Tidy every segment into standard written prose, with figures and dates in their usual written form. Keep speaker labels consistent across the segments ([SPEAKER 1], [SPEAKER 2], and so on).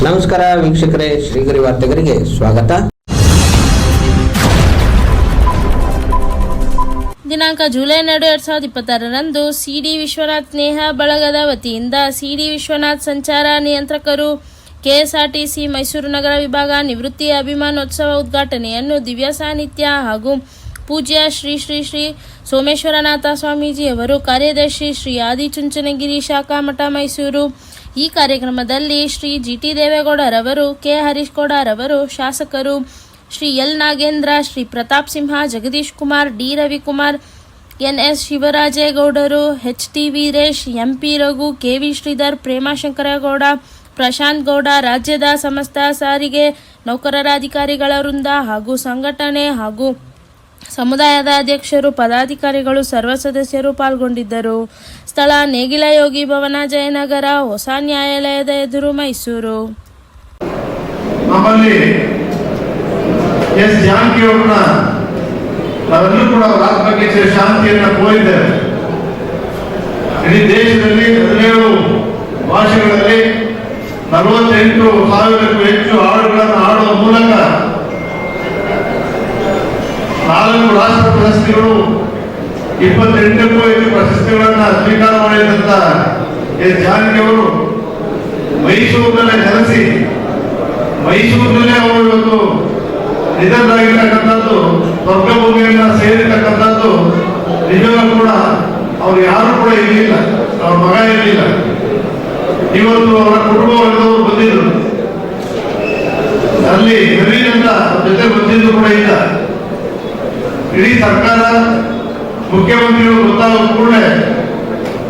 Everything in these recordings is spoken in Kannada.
[SPEAKER 1] ನಮಸ್ಕಾರ ವೀಕ್ಷಕರೇ, ಶ್ರೀಗರಿ ವಾರ್ತೆಗರಿಗೆ ಸ್ವಾಗತ.
[SPEAKER 2] ದಿನಾಂಕ ಜುಲೈ 2, 2026ರಂದು ಸಿಡಿ ವಿಶ್ವನಾಥ್ ಸ್ನೇಹ ಬಳಗದ ವತಿಯಿಂದ ಸಿಡಿ ವಿಶ್ವನಾಥ್ ಸಂಚಾರ ನಿಯಂತ್ರಕರು ಕೆಎಸ್ಆರ್ಟಿಸಿ ಮೈಸೂರು ನಗರ ವಿಭಾಗ ನಿವೃತ್ತಿ ಅಭಿಮಾನೋತ್ಸವ ಉದ್ಘಾಟನೆಯನ್ನು ದಿವ್ಯ ಸಾನ್ನಿಧ್ಯ ಹಾಗೂ ಪೂಜ್ಯ ಶ್ರೀ ಶ್ರೀ ಶ್ರೀ ಸೋಮೇಶ್ವರನಾಥ ಸ್ವಾಮೀಜಿಯವರು, ಕಾರ್ಯದರ್ಶಿ ಶ್ರೀ ಆದಿಚುಂಚನಗಿರಿ ಶಾಖಾ ಮಠ ಮೈಸೂರು. ಈ ಕಾರ್ಯಕ್ರಮದಲ್ಲಿ ಶ್ರೀ ಜಿಟಿ ದೇವೇಗೌಡರವರು, ಕೆ ಹರೀಶ್ ಗೌಡರವರು, ಶಾಸಕರು Shri L Nagendra, Shri Pratap Simha, Jagadish Kumar, D Ravikumar, NS ಶಿವರಾಜೇಗೌಡರು, HT Veeresh, MP Raghu, KV Sridhar, Premashankargowda, Prashanth Gowda, ರಾಜ್ಯದ ಸಮಸ್ತ ಸಾರಿಗೆ ನೌಕರರ ಅಧಿಕಾರಿಗಳ ವೃಂದ ಹಾಗೂ ಸಂಘಟನೆ ಹಾಗೂ ಸಮುದಾಯದ ಅಧ್ಯಕ್ಷರು, ಪದಾಧಿಕಾರಿಗಳು, ಸರ್ವ ಸದಸ್ಯರು ಪಾಲ್ಗೊಂಡಿದ್ದರು. ಸ್ಥಳ ನೇಗಿಲ ಯೋಗಿ ಭವನ, ಜಯನಗರ, ಹೊಸ ನ್ಯಾಯಾಲಯದ ಎದುರು, ಮೈಸೂರು.
[SPEAKER 3] ನಮ್ಮಲ್ಲಿ ಎಸ್ ಜಾನಕಿ ಅವ್ರನ್ನ ನಾವೆಲ್ಲರೂ ಕೂಡ ಅವರ ಆತ್ಮಕ್ಕೆ ಶಾಂತಿಯನ್ನ ಕೋರಿದ್ದೇವೆ. ಇಡೀ ದೇಶದಲ್ಲಿ 17 ಭಾಷೆಗಳಲ್ಲಿ 48,000ಕ್ಕೂ ಹೆಚ್ಚು ಹಾಡುಗಳನ್ನು ಹಾಡುವ ಮೂಲಕ 4 ರಾಷ್ಟ್ರ ಪ್ರಶಸ್ತಿಗಳು, 28ಕ್ಕೂ ಹೆಚ್ಚು ಪ್ರಶಸ್ತಿಗಳನ್ನ ಸ್ವೀಕಾರ ಮಾಡಿದಂತ ಎಸ್ ಜಾನಕಿ ಅವರು ಮೈಸೂರಿನಲ್ಲೇ ನೆಲೆಸಿ ಮೈಸೂರಿನಲ್ಲೇ ಅವರು ಇವತ್ತು ನಿಧನರಾಗಿರ್ತಕ್ಕಂಥದ್ದು, ಸ್ವರ್ಗಭೂಮಿಯನ್ನ ಸೇರಿರ್ತಕ್ಕಂಥದ್ದು ನಿಜವಾಗ್ಲೂ ಕೂಡ ಅವ್ರು ಯಾರು ಕೂಡ ಇರಲಿಲ್ಲ, ಅವ್ರ ಮಗ ಇರಲಿಲ್ಲ. ಇವತ್ತು ಅವರ ಕುಟುಂಬವರ್ಗದವರು ಬಂದಿದ್ರು, ಅಲ್ಲಿ ನವೀನ್ ಅಂತ ಜೊತೆ ಬಂದಿದ್ದು ಕೂಡ ಇಲ್ಲ. ಇಡೀ ಸರ್ಕಾರ, ಮುಖ್ಯಮಂತ್ರಿಗಳು ಗೊತ್ತಾದ ಕೂಡಲೇ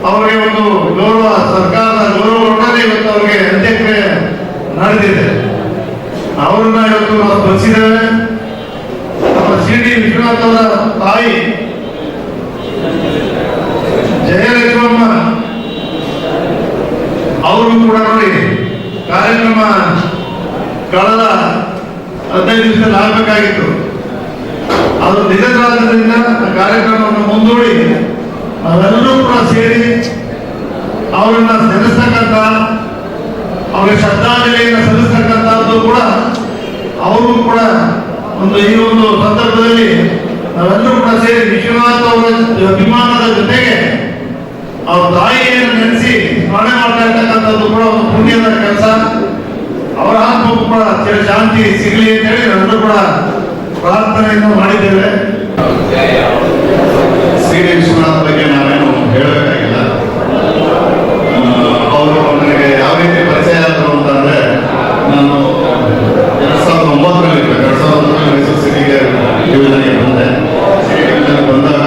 [SPEAKER 3] ಅವರಿಗೆ ಒಂದು ಗೌರವ, ಸರ್ಕಾರದ ಗೌರವವನ್ನೇ ಇವತ್ತು ಅವರಿಗೆ ಅಂತ್ಯಕ್ರಿಯೆ ನಡೆದಿದೆ. ಅವ್ರನ್ನ ಇವತ್ತು ನಾವು ಸ್ಮರಿಸಿದ್ದೇವೆ. ನಮ್ಮ ಸಿಡಿ ವಿಶ್ವನಾಥ್ ಅವರ ತಾಯಿ ಜಯಲಕ್ಷ್ಮಮ್ಮ ಅವರು ಕೂಡ ನೋಡಿ ಕಾರ್ಯಕ್ರಮ ಕಳೆದ 15 ದಿವಸದಲ್ಲಿ ಆಗಬೇಕಾಗಿತ್ತು. ಅದು ನಿಧನರಾದ್ರಿಂದ ಕಾರ್ಯಕ್ರಮವನ್ನು ಮುಂದೂಡಿ ನಾವೆಲ್ಲರೂ ಕೂಡ ಸೇರಿ ಅವರನ್ನ ನೆನೆಸ್ತಕ್ಕಂಥ, ಅವರಿಗೆ ಶ್ರದ್ಧಾಂಜಲಿಯನ್ನು ಸಲ್ಲಿಸ್ತಕ್ಕಂಥದ್ದು ಕೂಡ ಅವರು ಕೂಡ ಈ ಒಂದು ಸಂದರ್ಭದಲ್ಲಿ ನಾವೆಲ್ಲರೂ ಕೂಡ ಸೇರಿ ವಿಶ್ವನಾಥ್ ಅವರ ಅಭಿಮಾನದ ಜೊತೆಗೆ ಅವ್ರ ತಾಯಿಯನ್ನು ನೆನೆಸಿ ಸ್ಮರಣೆ ಮಾಡ್ತಾ ಇರ್ತಕ್ಕಂಥದ್ದು ಕೂಡ ಒಂದು ಪುಣ್ಯದ ಕೆಲಸ. ಅವರ ಆತ್ಮಕ್ಕೂ ಕೂಡ ಶಾಂತಿ ಸಿಗಲಿ ಅಂತ ಹೇಳಿ ನಾವೆಲ್ಲರೂ ಕೂಡ ಪ್ರಾರ್ಥನೆಯನ್ನು ಮಾಡಿದ್ದೇವೆ. ಸಿಡಿ ವಿಶ್ವನಾಥ್ ಬಗ್ಗೆ ನಾವೇನು ಹೇಳಬೇಕಾಗಿಲ್ಲ. ಅವರು ನನಗೆ ಯಾವ ರೀತಿ ಪರಿಚಯ ಆದರು ಅಂತಂದ್ರೆ, ನಾನು 2009ರಲ್ಲಿ ಮೈಸೂರು ಸಿಟಿಗೆ ಡಿವಿಷನ್ಗೆ ಬಂದೆ. ಸಿಟಿ ಡಿವಿಷನ್ಗೆ ಬಂದಾಗ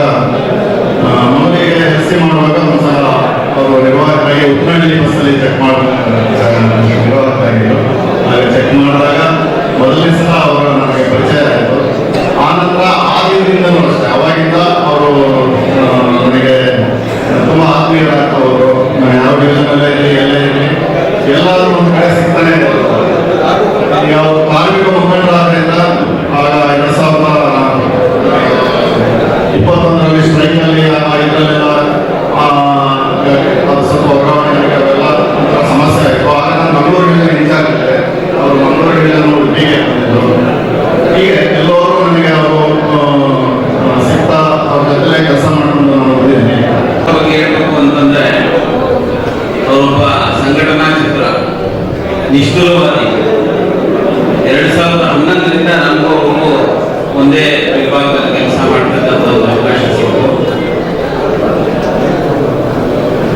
[SPEAKER 3] ಮನೆಗೆ ಎಸ್ಸಿ ಮಾಡುವಾಗ ಒಂದ್ಸಲ ಅವರು ನಿರ್ವಾಹಕರಾಗಿ ಉತ್ತರಹಳ್ಳಿ ಬಸ್ಸಲ್ಲಿ ಚೆಕ್ ನಿರ್ವಾಹಕರಾಗಿದ್ದರು. ಹಾಗೆ ಚೆಕ್ ಮಾಡಿದಾಗ ಮೊದಲನೇ ಸಲ ಅವರ ನನಗೆ ಪರಿಚಯ ಆಯಿತು. ಆನಂತರ ಆ ದಿನದಿಂದಲೂ ಅಷ್ಟೇ, ಅವಾಗಿಂದ ಅವರು ನನಗೆ ತುಂಬ ಆತ್ಮೀಯರಾಗ್ತವರು. ಯಾವ ಡಿವಿಷನಲ್ಲೇ ಇರಲಿ, ಎಲ್ಲೇ ಇರಲಿ, ಎಲ್ಲಾದ್ರೂ ಒಂದು ಕಡೆ ಸಿಗ್ತಾನೆ ಇರೋದು. ಈಗ ಅವರು ಕಾರ್ಮಿಕ ಮುಖಂಡರಾದ್ರಿಂದ ಆಗ 2021ರಲ್ಲಿ ಸ್ಟ್ರೈಕ್ನಲ್ಲಿ ಇದರಲ್ಲೆಲ್ಲ ಅದು ಸ್ವಲ್ಪ ವರ್ಗಾವಣೆ ಅವೆಲ್ಲ ಒಂಥರ ಸಮಸ್ಯೆ ಆಯಿತು. ಆಗ ನಾನು ಮಂಗಳೂರು ಡಿವಿಷನ್ ಇನ್ಚಾರ್ಜ್ ಇದ್ದೆ, ಅವರು ಮಂಗಳೂರು ಡಿವಿಷನ್ ಒಟ್ಟಿಗೆ ಬಂದಿದ್ದರು. ಹೀಗೆ ಎಲ್ಲರೂ ನನಗೆ ಅವರು ಸಿಗ್ತಾ ಅವ್ರ ಜೊತೆ ಕೆಲಸ ಮಾಡ್ಕೊಂಡು ನಾನು ಬಂದಿದ್ದೀನಿ.
[SPEAKER 4] ಬಗ್ಗೆ ಹೇಳ್ಬೇಕು ಅಂತಂದ್ರೆ, ಅವರೊಬ್ಬ ಸಂಘಟನಾ ಚಿತ್ರ ನಿಷ್ಠುರವಾದಿ. 2011ರಿಂದ ನಮಗೂ ಒಬ್ಬರು ಒಂದೇ ವಿಭಾಗದಲ್ಲಿ ಕೆಲಸ ಮಾಡ್ತಕ್ಕಂಥ ಒಂದು ಅವಕಾಶ ಸಿಕ್ತು.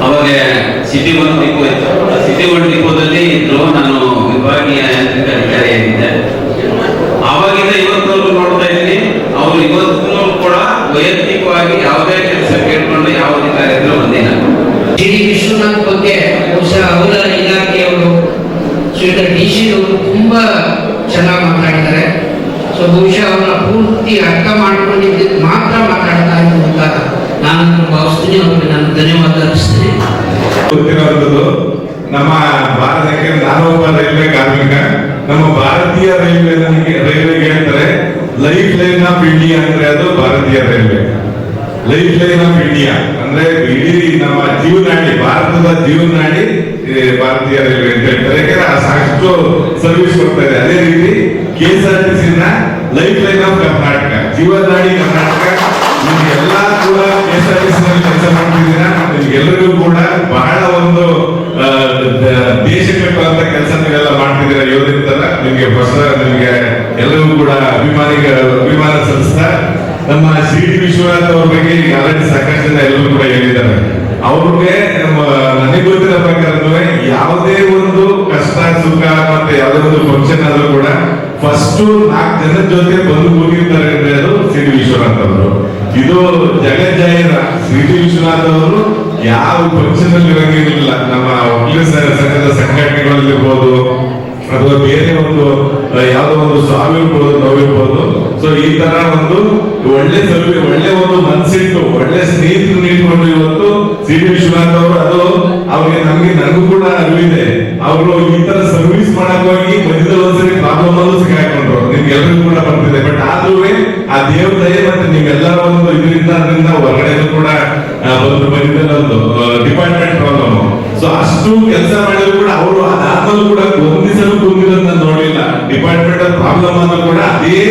[SPEAKER 4] ಅವಾಗ ಸಿಟಿ 1 ಡಿಪೋ ಇತ್ತು. ಸಿಟಿ 1 ಡಿಪೋದಲ್ಲಿ ಇದ್ರು, ನಾನು ವಿಭಾಗೀಯ ಯಾಂತ್ರಿಕ ಅಧಿಕಾರಿಯಾಗಿದ್ದೆ. ಆವಾಗಿಂದ ಇವತ್ತವರೆಗೂ ನೋಡ್ತಾ ಇದ್ದೀನಿ, ಅವರು ಇವತ್ತು ಕೂಡ ವೈಯಕ್ತಿಕವಾಗಿ ಯಾವುದೇ ಕೆಲಸ ಕೇಳ್ಕೊಂಡು ಯಾವ ಅಧಿಕಾರಿ ಇದ್ರು ಬಂದಿಲ್ಲ.
[SPEAKER 5] ಸಿಡಿ ವಿಶ್ವನಾಥ್ ಬಗ್ಗೆ ಬಹುಶಃ ಅವರ ಇಲಾಖೆಯವರು, ಶ್ರೀಧರ್ DC ಅವರು ತುಂಬಾ ಚೆನ್ನಾಗಿ ಮಾತಾಡಿದ್ದಾರೆ. ಸೊ ಬಹುಶಃ ಅವರ ಪೂರ್ತಿ ಅರ್ಥ ಮಾಡ್ಕೊಂಡಿದ್ದು ಮಾತ್ರ ಮಾತಾಡ್ತಾ ಇದ್ದು ಅಂತ ನಾನು ಭಾವಿಸ್ತೀನಿ. ಅವರಿಗೆ ನಾನು ಧನ್ಯವಾದ ಅರ್ಪಿಸ್ತೀನಿ.
[SPEAKER 6] ಗೊತ್ತಿರುವಂಥದ್ದು, ನಮ್ಮ ಭಾರತಕ್ಕೆ ನಾನೊಬ್ಬ ರೈಲ್ವೆ ಕಾರ್ಮಿಕ. ನಮ್ಮ ಭಾರತೀಯ ರೈಲ್ವೆಗೆ ಹೇಳ್ತಾರೆ ಲೈಫ್ ಲೈನ್ ಆಫ್ ಇಂಡಿಯಾ ಅಂದ್ರೆ ಅದು ಭಾರತೀಯ railway. Life line of India ಅಂದ್ರೆ ಇಡೀ ನಮ್ಮ ಜೀವನಾಡಿ, ಭಾರತದ ಜೀವನಾಡಿ ಭಾರತೀಯ ರೈಲ್ವೆ ಅಂತ ಹೇಳ್ತಾರೆ. ಯಾಕಂದ್ರೆ ಸಾಕಷ್ಟು ಸರ್ವಿಸ್ ಕೊಡ್ತಾ ಇದೆ. ಅದೇ ರೀತಿ KSRTC life line of Karnataka, ಜೀವನಾಡಿ ಕರ್ನಾಟಕ, ನಿಮ್ಗೆಲ್ಲಾ ಕೂಡ KSRTC ನಲ್ಲಿ ಕೆಲಸ ಮಾಡ್ತಿದ್ದೀರಾ. ನಿಮ್ಗೆಲ್ಲರಿಗೂ ಕೂಡ ಬಹಳ ಒಂದು ದೇಶ ಕಟ್ಟುವಂತ ಕೆಲಸ ನೀವೆಲ್ಲ ಮಾಡ್ತಿದ್ದೀರಾ ಯೋಧರಿರ್ತಾರ. ನಿಮ್ಗೆ ನಿಮ್ಗೆ ಎಲ್ಲರಿಗೂ ಕೂಡ ಅಭಿಮಾನ ಸಲ್ಲಿಸ್ತಾ ನಮ್ಮ CD ವಿಶ್ವನಾಥ್ ಅವ್ರ ಬಗ್ಗೆ ಈಗ ಆಲ್ರೆಡಿ ಸಾಕಷ್ಟು ಜನ ಎಲ್ಲರೂ ಕೂಡ ಹೇಳಿದ್ದಾರೆ. ಅವ್ರಿಗೆ ನನಗೆ ಗೊತ್ತಿರೋ ಪ್ರಕಾರ ಯಾವುದೇ ಒಂದು ಕಷ್ಟ ಸುಖ ಮತ್ತೆ ಯಾವುದೇ ಒಂದು ಫಂಕ್ಷನ್ ಆದ್ರೂ ಕೂಡ ಫಸ್ಟ್ 4 ಜನದ ಜೊತೆ ಬಂದು ಕೂತಿರ್ತಾರೆ ಅಂದ್ರೆ ಅದು CD ವಿಶ್ವನಾಥ್ ಅವರು. ಇದು ಜಗಜ್ಜಾಹಿರ. CD ವಿಶ್ವನಾಥ್ ಅವರು ಯಾವ ಫಂಕ್ಷನ್ ಅಲ್ಲಿ ಇರಂಗಿಲ್ಲ. ನಮ್ಮ ವಕೀಲ ಸಂಘದ ಸಂಘಟನೆಗಳಲ್ಲಿರ್ಬೋದು ಅಥವಾ ಬೇರೆ ಒಂದು ಯಾವುದೋ ಒಂದು ಸಾವು ಇರ್ಬೋದು, ನೋವಿರ್ಬೋದು. ಸೊ ಈ ತರ ಒಂದು ಒಳ್ಳೆ ಒಂದು ಮನಸ್ಸಿಟ್ಟು ಒಳ್ಳೆ ಸ್ನೇಹಿತರು ನೀಡ್ಕೊಂಡು ಇವತ್ತು CD ವಿಶ್ವನಾಥ್ ಅವರು, ಅದು ಅವ್ರಿಗೆ ನನಗೂ ಕೂಡ ಅರಿವಿದೆ. ಅವರು ಈ ತರ ಸರ್ವಿಸ್ ಮಾಡಕ್ ಹೋಗಿ ಮಧ್ಯದಲ್ಲಿ ಒಂದ್ಸರಿ ಪ್ರಾಬ್ಲಮ್ ಅಲ್ಲೂ ಸಿಕ್ಕಾಕೊಂಡ್ರು. ನಿಮ್ಗೆಲ್ಲರಿಗೂ ಕೂಡ ಬರ್ತಿದೆ. ಬಟ್ ಆದ್ರೂ ಆ ದೇವ್ರ ದಯೆ ಮತ್ತೆ ನೀವೆಲ್ಲರ ಒಂದು ಅದರಿಂದ ಹೊರಗಡೆ ಕೂಡ ಬಂದಿದ್ದ ಒಂದು ಡಿಪಾರ್ಟ್ಮೆಂಟ್ ಪ್ರಾಬ್ಲಮ್. ಸೊ ಅಷ್ಟು ಕೆಲಸ ಮಾಡಿದ್ರು ಕೂಡ ಅವರು ಅದಾದ್ಮೇಲೂ ಕೂಡ ಒಂದಿಸಲು ಕುಂದಿರೋದನ್ನ ನೋಡಿಲ್ಲ. ಡಿಪಾರ್ಟ್ಮೆಂಟ್ ಪ್ರಾಬ್ಲಮ್ ಆದ್ರೂ ಕೂಡ ಅದೇ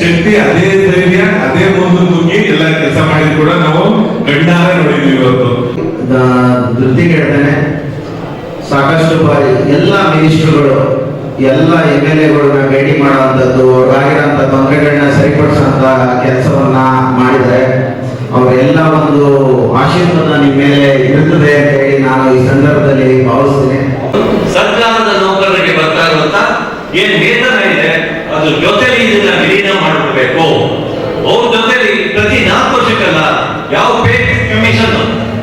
[SPEAKER 6] ಶಕ್ತಿ, ಅದೇ ಧೈರ್ಯ, ಅದೇ ಮುಂದೆ ನುಗ್ಗಿ ಎಲ್ಲ ಕೆಲಸ ಮಾಡಿದ್ರು ಕೂಡ ನಾವು ಕಣ್ಣಾರೆ ನೋಡಿದ್ವಿ ಇವತ್ತು.
[SPEAKER 7] ವೃತ್ತಿಗೆ ಹೇಳ್ತೇನೆ, ಸಾಕಷ್ಟು ಬಾರಿ ಎಲ್ಲ ಮಿನಿಸ್ಟರ್ಗಳು, ಎಲ್ಲ MLAಗಳನ್ನ ಭೇಟಿ ಮಾಡುವಂಥದ್ದು, ಆಗಿರೋಂಥ ತೊಂದರೆಗಳನ್ನ ಸರಿಪಡಿಸುವಂತ ಕೆಲಸವನ್ನ ಮಾಡಿದರೆ ಅವರೆಲ್ಲ ಒಂದು ಆಶೀರ್ವಾದ ನಿಮ್ಮ ಮೇಲೆ ಇರುತ್ತದೆ ಅಂತ ಹೇಳಿ ನಾನು ಈ ಸಂದರ್ಭದಲ್ಲಿ ಭಾವಿಸ್ತೇನೆ.
[SPEAKER 8] ಸರ್ಕಾರದ ನೌಕರರಿಗೆ ಬರ್ತಾ ಇರುವಂತ ಏನ್ ವೇತನ ಇದೆ ಅದ್ರ ಜೊತೆಲಿ ಇದನ್ನ ವಿಲೀನ ಮಾಡಬೇಕು. ಅವ್ರ ಜೊತೆಲಿ ಪ್ರತಿ 4 ವರ್ಷಕ್ಕಲ್ಲ ಯಾವ ಪೇ ಕಮಿಷನ್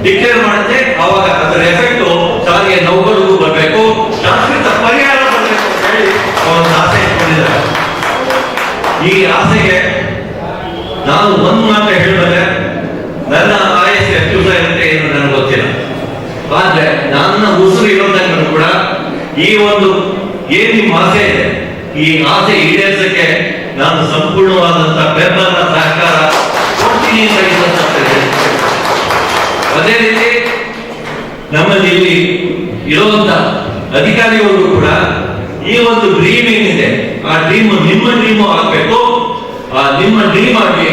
[SPEAKER 8] ಡಿಕ್ಲೇರ್ ಮಾಡುತ್ತೆ ಅವಾಗ ಅದರ ಎಫೆಕ್ಟ್ ಸಾರಿಗೆ ನೌಕರರಿಗೂ ಬರಬೇಕು, ಶಾಶ್ವತ ಪರಿಹಾರ ಬರಬೇಕು ಅಂತ ಹೇಳಿ ಅವರೊಂದು ಆಸೆ ಇಟ್ಕೊಂಡಿದ್ದಾರೆ. ಈ ಆಸೆಗೆ ನಾನು ಒಂದು ಮಾತ್ರ ಹೇಳಿದ್ರೆ, ನನ್ನ ಆಯಸ್ಸು ಎಷ್ಟು ದಿವಸ ಇರುತ್ತೆ ಏನು ನನಗೆ ಗೊತ್ತಿಲ್ಲ. ಆದ್ರೆ ನನ್ನ ಉಸಿರು ಇರೋದನ್ನು ಕೂಡ ಈ ಒಂದು ಏನ್ ನಿಮ್ಮ ಆಸೆ ಇದೆ, ಈ ಆಸೆ ಈಡೇರಿಸಕ್ಕೆ ನಾನು ಸಂಪೂರ್ಣವಾದಂತ ಬೆಂಬಲ ಸಹಕಾರ ಕೊಡ್ತೀನಿ ಅಂತ ಹೇಳಿ. ಅದೇ ರೀತಿ ನಮ್ಮಲ್ಲಿ ಇಲ್ಲಿ ಇರುವಂತ ಅಧಿಕಾರಿಗಳು ಕೂಡ ಈ ಒಂದು ಡ್ರೀಮ್ ಏನಿದೆ ಆ ಡ್ರೀಮ್ ನಿಮ್ಮ ಡ್ರೀಮು ಆಗ್ಬೇಕು. ಆ ನಿಮ್ಮ ಡ್ರೀಮ್ ಆಗಿ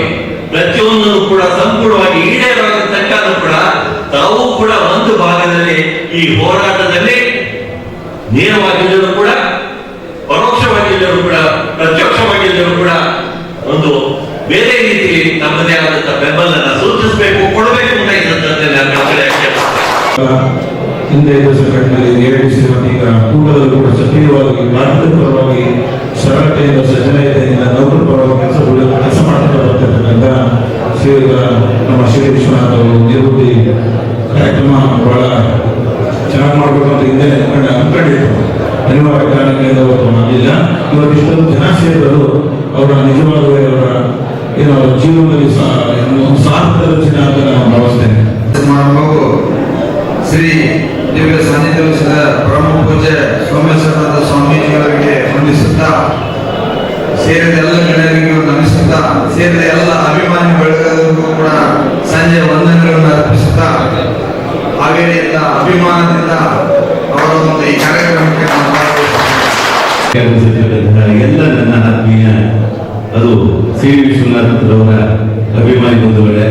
[SPEAKER 8] ಪ್ರತಿಯೊಂದನ್ನು ಕೂಡ ಸಂಪೂರ್ಣವಾಗಿ ಈಡೇರಾಗ ತನಕ ಕೂಡ ತಾವು ಕೂಡ ಒಂದು ಭಾಗದಲ್ಲಿ ಈ ಹೋರಾಟದಲ್ಲಿ ನೇರವಾಗಿದ್ದರೂ ಕೂಡ, ಪರೋಕ್ಷವಾಗಿದ್ದರೂ ಕೂಡ, ಪ್ರತ್ಯಕ್ಷವಾಗಿದ್ದರೂ ಕೂಡ ಒಂದು ಬೇರೆ ರೀತಿ ತಮ್ಮದೇ ಆದಂತ ಬೆಂಬಲನ ಸೂಚಿಸಬೇಕು, ಕೊಡಬೇಕು ಅಂತ ಈ ಸಂದರ್ಭದಲ್ಲಿ
[SPEAKER 9] ಹಿಂದೆ ಇದ್ದ ಸಂಘಟನೆಯಲ್ಲಿ ನಿರ್ವಹಿಸಿರುವ ಈಗ ಕೂಟದಲ್ಲೂ ಕೂಡ ಸಕ್ರಿಯವಾಗಿ ಭಾರತದ ಪರವಾಗಿ ಸರಳತೆಯಿಂದ ಸಜ್ಜನತೆಯಿಂದ ನೌಕರ ಪರವಾಗಿ ಕೆಲಸ ಮಾಡ್ತಾ ಬರ್ತಿರ್ತಕ್ಕಂಥ ನಮ್ಮ ಶ್ರೀ ವಿಶ್ವನಾಥ್ ಅವರು ನಿವೃತ್ತಿ ಕಾರ್ಯಕ್ರಮ ಬಹಳ ಚೆನ್ನಾಗಿ ಮಾಡಬೇಕು ಅಂತ ಹಿಂದೆ ಅನ್ಕೊಂಡಿದ್ರು. ಅನಿವಾರ್ಯ ಕಾರಣಗಳಿಂದ ಅವತ್ತು ಮಾಡಲಿಲ್ಲ. ಇವತ್ತು ಇಷ್ಟೊಂದು ಜನ ಸೇರಿದರು ಅವರ ನಿಜವಾದ ಅವರ ಏನು ಜೀವನದಲ್ಲಿ ಸಾರ್ಥಕ ರಚನೆ ಅಂತ ನಾನು ಭಾವಿಸ್ತೇನೆ.
[SPEAKER 7] ಶ್ರೀ ದಿವ್ಯ ಸಾನ್ನಿಧ್ಯ ವಹಿಸಿದ ಪರಮ ಪೂಜ್ಯ ಸೋಮೇಶ್ವರನಾಥ ಸ್ವಾಮೀಜಿಯವರಿಗೆ ವಂದಿಸುತ್ತಾ, ಸೇರಿದ ಎಲ್ಲ ಗಣ್ಯರಿಗೂ ನಮಿಸುತ್ತಾ, ಸೇರಿದ ಎಲ್ಲ ಅಭಿಮಾನಿ ಬಳಗದವರಿಗೂ ಕೂಡ ಸಂಜೆ ವಂದನೆಗಳನ್ನು ಅರ್ಪಿಸುತ್ತಾ, ಹಾವೇರಿಯಿಂದ ಅಭಿಮಾನದಿಂದ ಅವರ ಒಂದು ಈ ಕಾರ್ಯಕ್ರಮಕ್ಕೆ
[SPEAKER 4] ಎಲ್ಲ ನನ್ನ ಆತ್ಮೀಯ ಅದು CD ವಿಶ್ವನಾಥರವರ ಅಭಿಮಾನಿ ಬಂಧುಗಳೇ,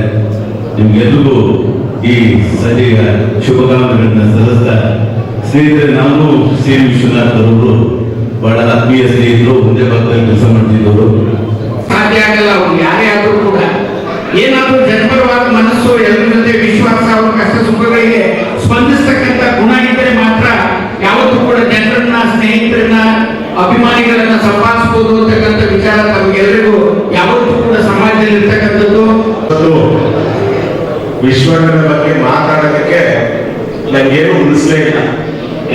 [SPEAKER 4] ನಿಮ್ಗೆಲ್ಲರಿಗೂ ಈ ಸಂಜೆಯ ಶುಭಕಾಮನೆಗಳನ್ನ ಸಲ್ಲಿಸ್ತಾ, ಸ್ನೇಹಿತರೆ, ನಾನು CD ವಿಶ್ವನಾಥ್ ಅವರು ಬಹಳ ಆತ್ಮೀಯ ಸ್ನೇಹಿತರು, ಒಂದೇ ಭಾಗದಲ್ಲಿ ಕೆಲಸ ಮಾಡ್ತಿದ್ದವರು.
[SPEAKER 5] ಸಾಧ್ಯ ಆಗಲ್ಲ. ಅವ್ರು ಯಾರೇ ಆದ್ರೂ ಕೂಡ ಏನಾದ್ರೂ ಜನಪರವಾದ ಮನಸ್ಸು, ಎಲ್ಲರ ಜೊತೆ ವಿಶ್ವಾಸ, ಅವ್ರ ಕಷ್ಟ ಸುಖಗಳಿಗೆ ಸ್ಪಂದಿಸ್ತಕ್ಕಂಥ ಗುಣ ಇದ್ದರೆ ಮಾತ್ರ ಯಾವತ್ತೂ ಕೂಡ ಜನರನ್ನ, ಸ್ನೇಹಿತರನ್ನ, ಅಭಿಮಾನಿಗಳನ್ನ ಸಂಪಾದಿಸಬಹುದು ಅಂತಕ್ಕಂಥ ವಿಚಾರ ತಮಗೆಲ್ಲರಿಗೂ ಯಾವತ್ತೂ ಕೂಡ ಸಮಾಜದಲ್ಲಿ ಇರ್ತಕ್ಕಂಥದ್ದು.
[SPEAKER 3] ವಿಶ್ವಣ್ಣನ ಬಗ್ಗೆ ಮಾತಾಡೋದಕ್ಕೆ ನಂಗೇನು ಉಳಿಸಲೇ ಇಲ್ಲ,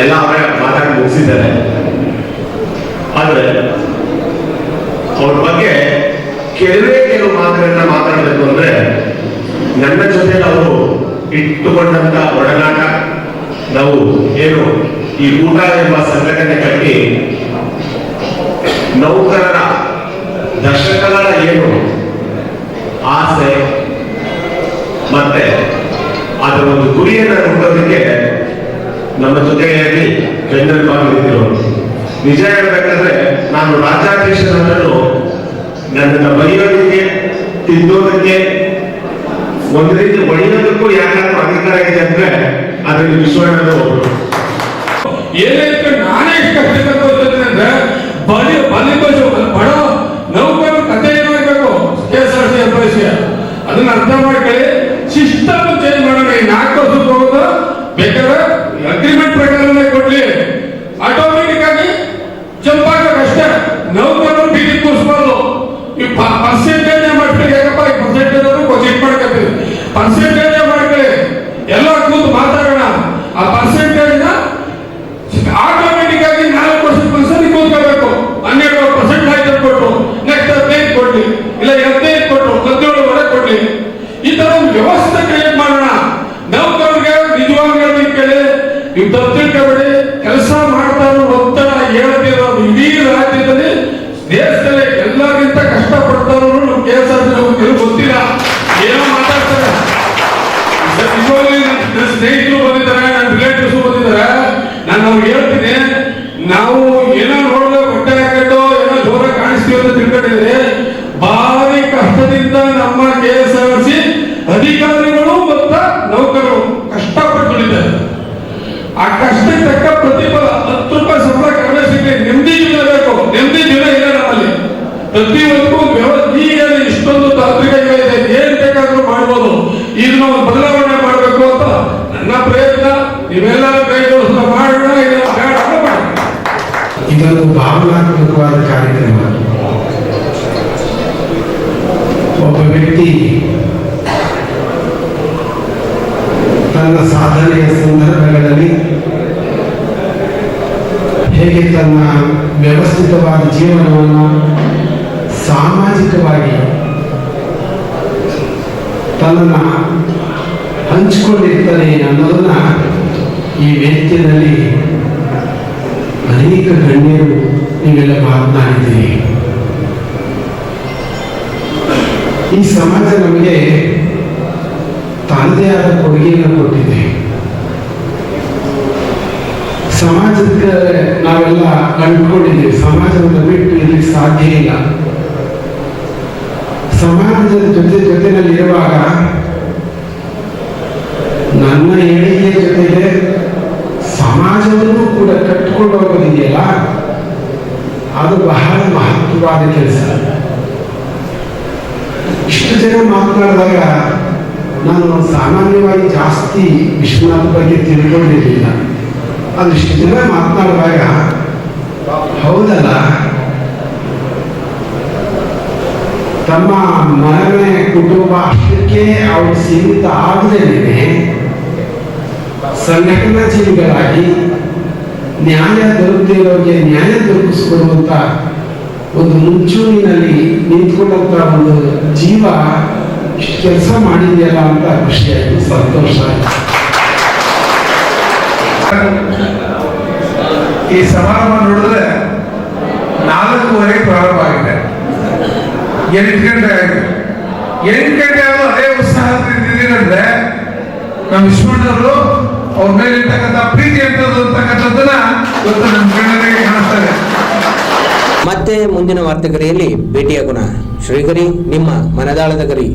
[SPEAKER 3] ಎಲ್ಲ ಅವರೇ ಮಾತಾಡಿ ಮುಗಿಸಿದ್ದಾರೆ. ಆದ್ರೆ ಅವ್ರ ಬಗ್ಗೆ ಕೆಲವು ಮಾತುಗಳನ್ನ ಮಾತಾಡಬೇಕು ಅಂದ್ರೆ, ನನ್ನ ಜೊತೆ ಅವರು ಇಟ್ಟುಕೊಂಡಂತ ಒಡನಾಟ, ನಾವು ಏನು ಈ ಊಟ ಎಂಬ ಸಂಘಟನೆ ಕಟ್ಟಿ ನೌಕರರ ದಶಕಗಳ ಏನು ಆಸೆ ಮತ್ತೆ ಅದರ ಒಂದು ಗುರಿಯನ್ನು ಮುಟ್ಟೋದಕ್ಕೆ ನಮ್ಮ ಜೊತೆಯಾಗಿ ಬೆನ್ನೆಲುಬಾಗಿದ್ದರು. ನಿಜ ಹೇಳ್ಬೇಕಂದ್ರೆ ನಾನು ರಾಜ್ಯಾಧ್ಯಕ್ಷರನ್ನು ನನ್ನನ್ನು ಬರೆಯೋದಕ್ಕೆ, ತಿದ್ದೋದಕ್ಕೆ, ಒಂದು ರೀತಿ ಒಡೆಯೋದಕ್ಕೂ ಯಾಕಾದ್ರೂ ಅಧಿಕಾರ ಇದೆ ಅಂದ್ರೆ ಅದರಲ್ಲಿ ವಿಶ್ವನಾಥ ಒಬ್ಬರು.
[SPEAKER 9] ಏನಕ್ಕೆ ನಾನೇ ಇಷ್ಟು ಕಷ್ಟಪಡ್ತೀನಿ ಅಂದ್ರೆ ಬಡ ನೌಕರರ ಕಥೆ ಏನಾಗಬೇಕು KSRTC ಎಂಪ್ಲಾಯ್ಸ್ ಅದನ್ನ ಅರ್ಥ ಮಾಡ್ಕೊಳ್ಳಿ. ಸಿಸ್ಟಮ್ ಚೇಂಜ್ ಮಾಡೋಣ. ಈ 4 ವರ್ಷಕ್ಕೆ ಹೋಗೋದು ಬೇಕಾದ್ರೆ ಅಗ್ರಿಮೆಂಟ್ ಪ್ರಕಾರನೇ ಕೊಡ್ಲಿ, ಆಟೋಮೆಟಿಕ್ ಆಗಿ ಜಂಪ್ ಆಗಬೇಕು ಅಷ್ಟೇ. ನೌಕರರು ಬೀದಿ ಕೂರಿಸಬಾರ್ದು. ಈ ಪರ್ಸೆಂಟೇಜ್ ಮಾಡ್ಕೊಳ್ಳಿ. ಯಾಕಪ್ಪ ಈ ಪರ್ಸೆಂಟೇಜ್ ಚೆಕ್ ಮಾಡ್ಕೊತೀವಿ. ಪರ್ಸೆಂಟೇಜ್ ಮಾಡ್ಕೊಳ್ಳಿ, ಎಲ್ಲ ಕೂತು ಮಾತಾಡೋಣ. ಆ ಪರ್ಸೆಂಟೇಜ್ ಆಟೋಮೆಟಿಕ್ ಆಗಿ 4% ಕೂತ್ಕೋಬೇಕು. 12% ಆಯ್ತು ಕೊಟ್ಟು ನೆಕ್ಸ್ಟ್ 15 ಕೊಡ್ಲಿ, ಇಲ್ಲ 15 ಕೊಟ್ಟು 17 ಕೊಡ್ಲಿ. ಈ ತರ ಒಂದು ವ್ಯವಸ್ಥೆ ಕ್ರಿಯೇಟ್ ಮಾಡೋಣ. ನೌಕರರಿಗೆ ನಿಜವಾಗ್ಲೂ ಕೇಳಿ, ನೀವು ತಪ್ಪು ತಿಳ್ಕೊಬೇಡಿ. ಕೆಲಸ ಮಾಡ್ತಾ ಇರೋ ಒತ್ತಡ ಹೇಳ್ತಿರೋ ಇಡೀ ರಾಜ್ಯದಲ್ಲಿ, ದೇಶದಲ್ಲಿ ಎಲ್ಲರಿಗಿಂತ ಕಷ್ಟಪಡ್ತಾರೋ ನಮ್ಮ KSRTC ಗೊತ್ತಿಲ್ಲ. ಏನೋ ಮಾತಾಡ್ತಾರೆ. ನನ್ನ ಸ್ನೇಹಿತರು ಬಂದಿದ್ದಾರೆ, ನನ್ನ ರಿಲೇಟಿವ್ಸ್ ಬಂದಿದ್ದಾರೆ. ನಾನು ಅವ್ರಿಗೆ ಹೇಳ್ತೀನಿ, ನಾವು ಏನೋ ನೋಡಿದ್ರೆ ಹೊಟ್ಟೆ ಹಾಕೊಂಡು ಏನೋ ಜೋರ ಕಾಣಿಸ್ತೀವಿ ಅಂತ ತಿಳ್ಕೊಂಡಿದ್ರೆ ಭಾರಿ ಕಷ್ಟದಿಂದ ನಮ್ಮ KSRTC ಅಧಿಕಾರಿಗಳು ಮತ್ತು ನೌಕರರು ಕಷ್ಟಪಟ್ಟು ದುಡಿತಾರೆ. ಆ ಕಷ್ಟಕ್ಕೆ ತಕ್ಕ ಪ್ರತಿಫಲ 10 ರೂಪಾಯಿ ಸಂಬಳ ಕಡಿಮೆ ಸಿಗಲಿ, ನೆಮ್ಮದಿ ಜೀವನ ಬೇಕು. ನೆಮ್ಮದಿ ಜೀವನ ಇಲ್ಲ ನಮ್ಮಲ್ಲಿ. ಪ್ರತಿಯೊಂದಕ್ಕೂ ಈಗ ಇಷ್ಟೊಂದು ತಾಂತ್ರಿಕತೆ ಏನ್ ಬೇಕಾದ್ರೂ ಮಾಡ್ಬೋದು. ಇದನ್ನ ಒಂದು ಬದಲಾವಣೆ ಮಾಡಬೇಕು ಅಂತ ನನ್ನ ಪ್ರಯತ್ನ. ನೀವೆಲ್ಲರೂ ಕೈ ಜೋಡಿಸ ಮಾಡೋಣ.
[SPEAKER 10] ಇದೊಂದು ಭಾವನಾತ್ಮಕವಾದ ಕಾರ್ಯಕ್ರಮ. ಒಬ್ಬ ವ್ಯಕ್ತಿ ತನ್ನ ಸಾಧನೆಯ ಸಂದರ್ಭಗಳಲ್ಲಿ ಹೇಗೆ ತನ್ನ ವ್ಯವಸ್ಥಿತವಾದ ಜೀವನವನ್ನು ಸಾಮಾಜಿಕವಾಗಿ ತನ್ನನ್ನು ಹಂಚಿಕೊಂಡಿರ್ತಾನೆ ಅನ್ನೋದನ್ನ ಈ ವೇದಿಕೆಯಲ್ಲಿ ಅನೇಕ ಗಣ್ಯರು ನೀವೆಲ್ಲ ಮಾತನಾಡಿದ್ದೀರಿ. ಈ ಸಮಾಜ ನಮಗೆ ತನ್ನದೇ ಆದ ಕೊಡುಗೆಯನ್ನು ಕೊಟ್ಟಿದೆ. ಸಮಾಜಕ್ಕೆ ನಾವೆಲ್ಲ ಅಂದ್ಕೊಂಡಿದ್ದೀವಿ, ಸಮಾಜವನ್ನು ಬಿಟ್ಟು ಇರಲಿಕ್ಕೆ ಸಾಧ್ಯ ಇಲ್ಲ. ಸಮಾಜದ ಜೊತೆನಲ್ಲಿರುವಾಗ ನನ್ನ ಏಳಿಗೆ ಜೊತೆಗೆ ಸಮಾಜವನ್ನು ಕೂಡ ಕಟ್ಟಿಕೊಂಡು ಹೋಗೋದಿದೆಯಲ್ಲ, ಅದು ಬಹಳ ಮಹತ್ವವಾದ ಕೆಲಸ. ಇಷ್ಟು ಜನ ಮಾತನಾಡಿದಾಗ ನಾನು ಸಾಮಾನ್ಯವಾಗಿ ಜಾಸ್ತಿ ವಿಶ್ವನಾಥ್ ಬಗ್ಗೆ ತಿಳ್ಕೊಂಡಿರಲಿಲ್ಲ. ಅದು ಇಷ್ಟು ಜನ ಮಾತನಾಡುವಾಗ ಹೌದಲ್ಲ, ತಮ್ಮ ಮನೆ ಕುಟುಂಬ ಅಷ್ಟಕ್ಕೆ ಅವರು ಸೀಮಿತ ಆಗದೇನೆ ಸಂಘಟನಾ ಜೀವಿಗಳಾಗಿ ನ್ಯಾಯ ದೊರಕದಿರೋರಿಗೆ ನ್ಯಾಯ ದೊರಕಿಸ್ಕೊಡುವಂತ ಒಂದು ಮುಂಚೂಣಿನಲ್ಲಿ ನಿಂತ್ಕೊಂಡಂತ ಒಂದು ಜೀವ ಇಷ್ಟು ಕೆಲಸ ಮಾಡಿದೆಯಲ್ಲ ಅಂತ ಖುಷಿಯಾಯಿತು, ಸಂತೋಷ ಆಯಿತು.
[SPEAKER 3] ಈ ಸಮಾರಂಭ ನೋಡಿದ್ರೆ 4:30 ಪ್ರಾರಂಭ ಆಗಿದೆ. 8 ಗಂಟೆ ಆಗಿದೆ. 8 ಗಂಟೆ ಆದರೂ ಅದೇ ಉತ್ಸಾಹದಿಂದ ನಮ್ಮ ವಿಶ್ವಣ್ಣವರು ಅವ್ರ ಮೇಲೆ ಇರ್ತಕ್ಕಂಥ ಪ್ರೀತಿ ಅಂತಕ್ಕಂಥದ್ದನ್ನ ಇವತ್ತು ನಮ್ಮ ಕಣ್ಣರಿಗೆ ಕಾಣಿಸ್ತಾರೆ.
[SPEAKER 1] ಮತ್ತೆ ಮುಂದಿನ ವಾರ್ತೆಗರಿಯಲ್ಲಿ ಭೇಟಿಯಾಗೋಣ. ಶ್ರೀಗರಿ, ನಿಮ್ಮ ಮನದಾಳದ ಗರಿ.